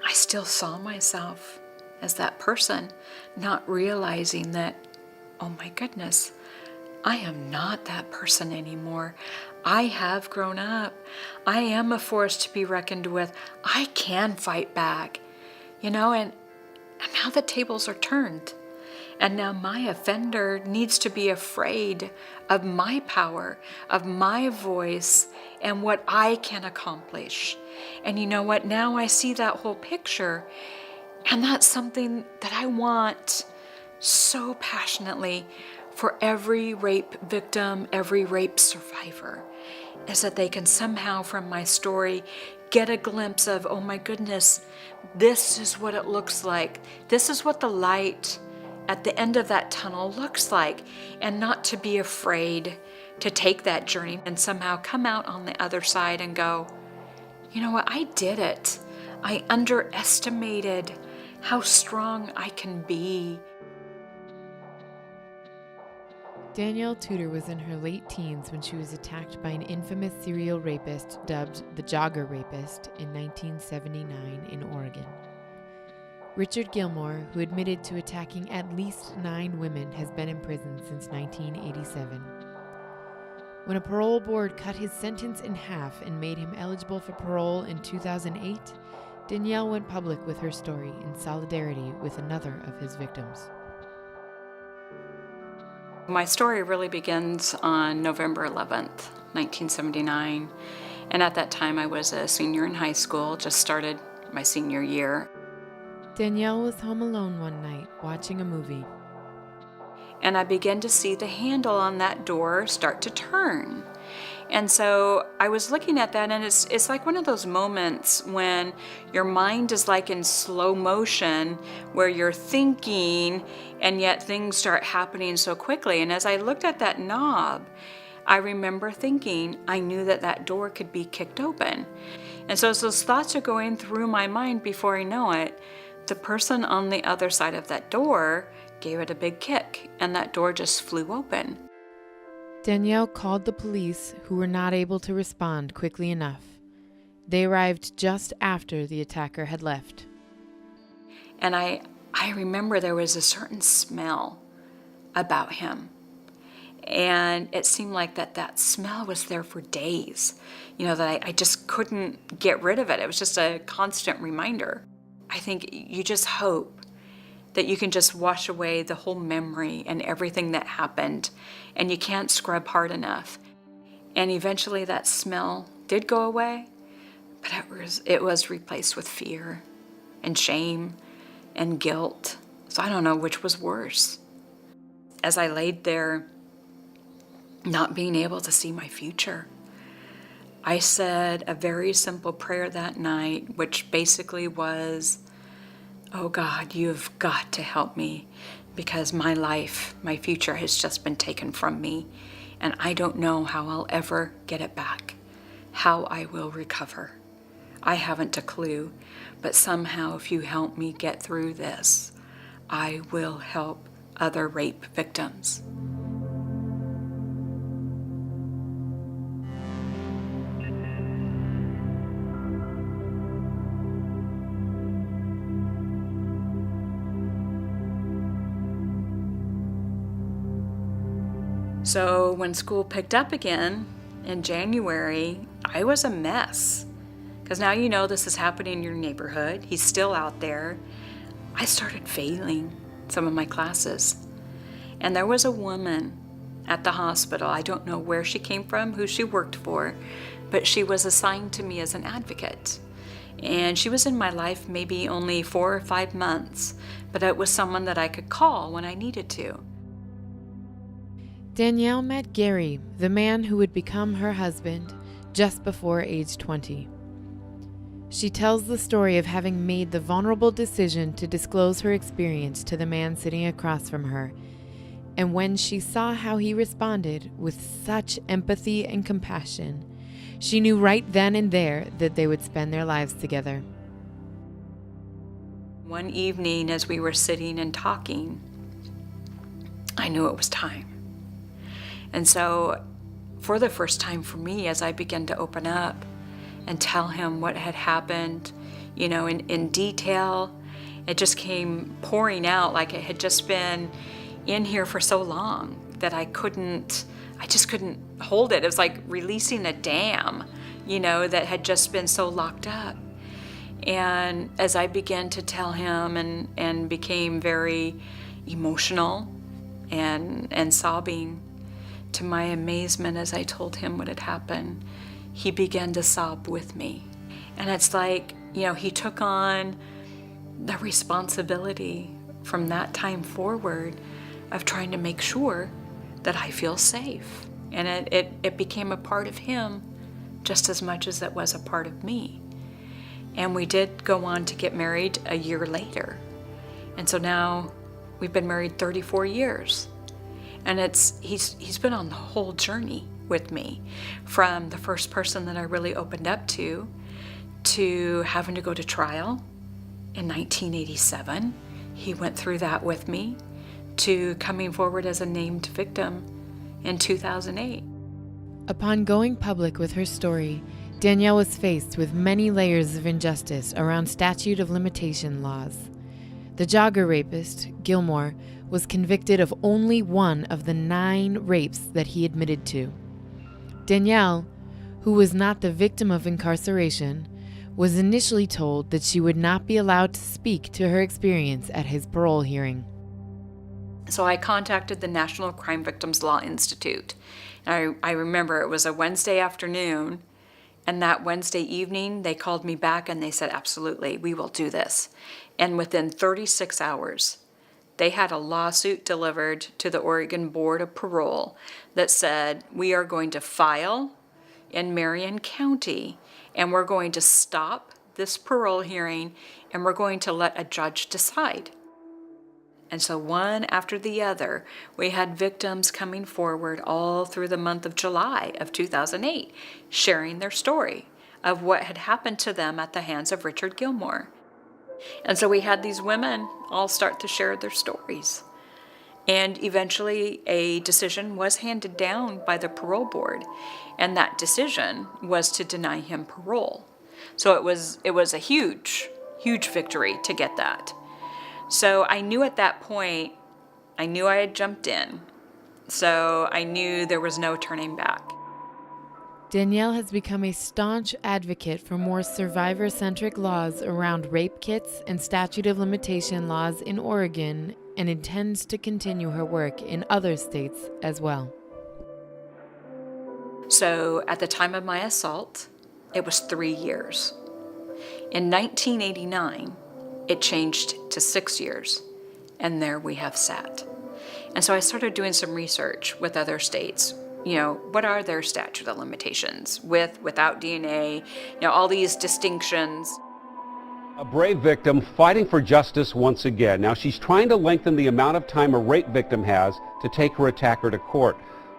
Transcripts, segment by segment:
I still saw myself as that person, not realizing that, oh my goodness, I am not that person anymore. I have grown up. I am a force to be reckoned with. I can fight back, and now the tables are turned. And now my offender needs to be afraid of my power, of my voice, and what I can accomplish. And you know what? Now I see that whole picture, and that's something that I want so passionately for every rape victim, every rape survivor, is that they can somehow from my story get a glimpse of, oh my goodness, this is what it looks like. This is what the light at the end of that tunnel looks like, and not to be afraid to take that journey and somehow come out on the other side and go, you know what, I did it. I underestimated how strong I can be. Danielle Tudor was in her late teens when she was attacked by an infamous serial rapist dubbed the Jogger Rapist in 1979 in Oregon. Richard Gilmore, who admitted to attacking at least 9 women, has been in prison since 1987. When a parole board cut his sentence in half and made him eligible for parole in 2008, Danielle went public with her story in solidarity with another of his victims. My story really begins on November 11th, 1979. And at that time, I was a senior in high school, just started my senior year. Danielle was home alone one night watching a movie. And I began to see the handle on that door start to turn. And so I was looking at that, and it's like one of those moments when your mind is like in slow motion, where you're thinking, and yet things start happening so quickly. And as I looked at that knob, I remember thinking I knew that that door could be kicked open. And so as those thoughts are going through my mind, before I know it, the person on the other side of that door gave it a big kick, and that door just flew open. Danielle called the police, who were not able to respond quickly enough. They arrived just after the attacker had left. And I remember there was a certain smell about him. And it seemed like that smell was there for days, that I just couldn't get rid of it. It was just a constant reminder. I think you just hope that you can just wash away the whole memory and everything that happened, and you can't scrub hard enough. And eventually that smell did go away, but it was replaced with fear and shame and guilt. So I don't know which was worse. As I laid there, not being able to see my future, I said a very simple prayer that night, which basically was, oh God, you've got to help me, because my life, my future has just been taken from me, and I don't know how I'll ever get it back, how I will recover. I haven't a clue, but somehow if you help me get through this, I will help other rape victims. So when school picked up again in January, I was a mess. Because now this is happening in your neighborhood. He's still out there. I started failing some of my classes. And there was a woman at the hospital. I don't know where she came from, who she worked for, but she was assigned to me as an advocate. And she was in my life maybe only 4 or 5 months, but it was someone that I could call when I needed to. Danielle met Gary, the man who would become her husband, just before age 20. She tells the story of having made the vulnerable decision to disclose her experience to the man sitting across from her, and when she saw how he responded with such empathy and compassion, she knew right then and there that they would spend their lives together. One evening, as we were sitting and talking, I knew it was time. And so, for the first time for me, as I began to open up and tell him what had happened, in detail. It just came pouring out like it had just been in here for so long that I just couldn't hold it. It was like releasing a dam, that had just been so locked up. And as I began to tell him and became very emotional and sobbing, to my amazement, as I told him what had happened, he began to sob with me. And it's like, he took on the responsibility from that time forward of trying to make sure that I feel safe. And it became a part of him just as much as it was a part of me. And we did go on to get married a year later. And so now we've been married 34 years. And he's been on the whole journey with me, from the first person that I really opened up to having to go to trial in 1987. He went through that with me, to coming forward as a named victim in 2008. Upon going public with her story, Danielle was faced with many layers of injustice around statute of limitation laws. The Jogger Rapist, Gilmore, was convicted of only one of the 9 rapes that he admitted to. Danielle, who was not the victim of incarceration, was initially told that she would not be allowed to speak to her experience at his parole hearing. So I contacted the National Crime Victims Law Institute. And I remember it was a Wednesday afternoon, and that Wednesday evening they called me back and they said, absolutely, we will do this. And within 36 hours, they had a lawsuit delivered to the Oregon Board of Parole that said, we are going to file in Marion County, and we're going to stop this parole hearing, and we're going to let a judge decide. And so one after the other, we had victims coming forward all through the month of July of 2008, sharing their story of what had happened to them at the hands of Richard Gilmore. And so we had these women all start to share their stories. And eventually a decision was handed down by the parole board, and that decision was to deny him parole. So it was a huge, huge victory to get that. So I knew at that point, I knew I had jumped in. So I knew there was no turning back. Danielle has become a staunch advocate for more survivor-centric laws around rape kits and statute of limitation laws in Oregon, and intends to continue her work in other states as well. So at the time of my assault, it was 3 years. In 1989, it changed to 6 years, and there we have sat. And so I started doing some research with other states. What are their statute of limitations, without DNA, all these distinctions. A brave victim fighting for justice once again. Now she's trying to lengthen the amount of time a rape victim has to take her attacker to court.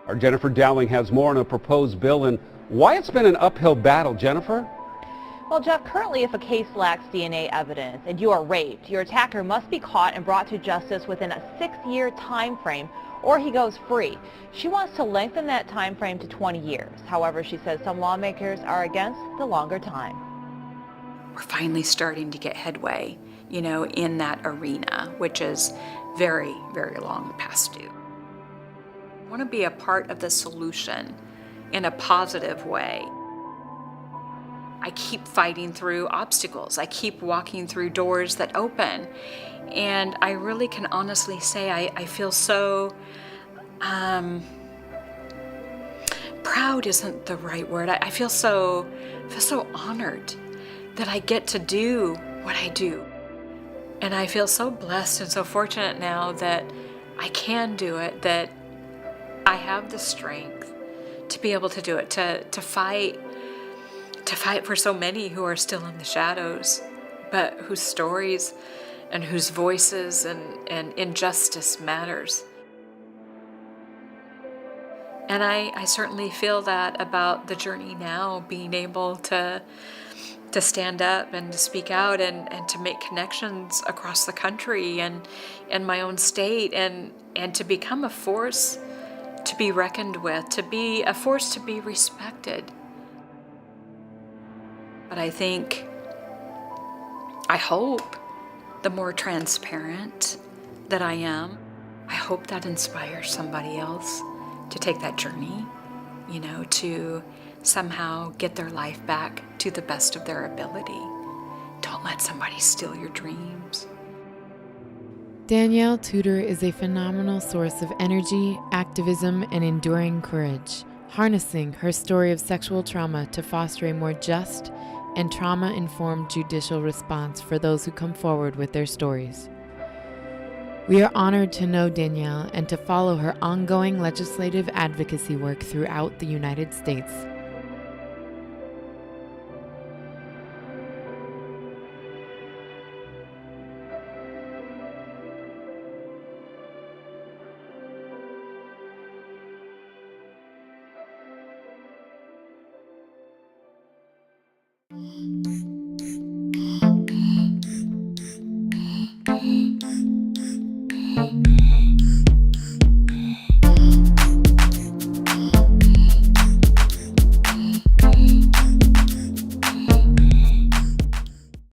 Our Jennifer Dowling has more on a proposed bill and why it's been an uphill battle. Jennifer? Well, Jeff, currently if a case lacks DNA evidence and you are raped, your attacker must be caught and brought to justice within a 6-year time frame or he goes free. She wants to lengthen that time frame to 20 years. However, she says some lawmakers are against the longer time. We're finally starting to get headway, in that arena, which is very, very long past due. I want to be a part of the solution in a positive way. I keep fighting through obstacles. I keep walking through doors that open. And I really can honestly say I feel so, proud isn't the right word. I feel so honored that I get to do what I do. And I feel so blessed and so fortunate now that I can do it, that I have the strength to be able to do it, to fight for so many who are still in the shadows, but whose stories and whose voices and injustice matters. And I certainly feel that about the journey now, being able to stand up and to speak out and to make connections across the country and in my own state and to become a force to be reckoned with, to be a force to be respected. But I think I hope the more transparent that I am, I hope that inspires somebody else to take that journey, to somehow get their life back to the best of their ability. Don't let somebody steal your dreams. Danielle Tudor is a phenomenal source of energy, activism, and enduring courage, harnessing her story of sexual trauma to foster a more just and trauma-informed judicial response for those who come forward with their stories. We are honored to know Danielle and to follow her ongoing legislative advocacy work throughout the United States.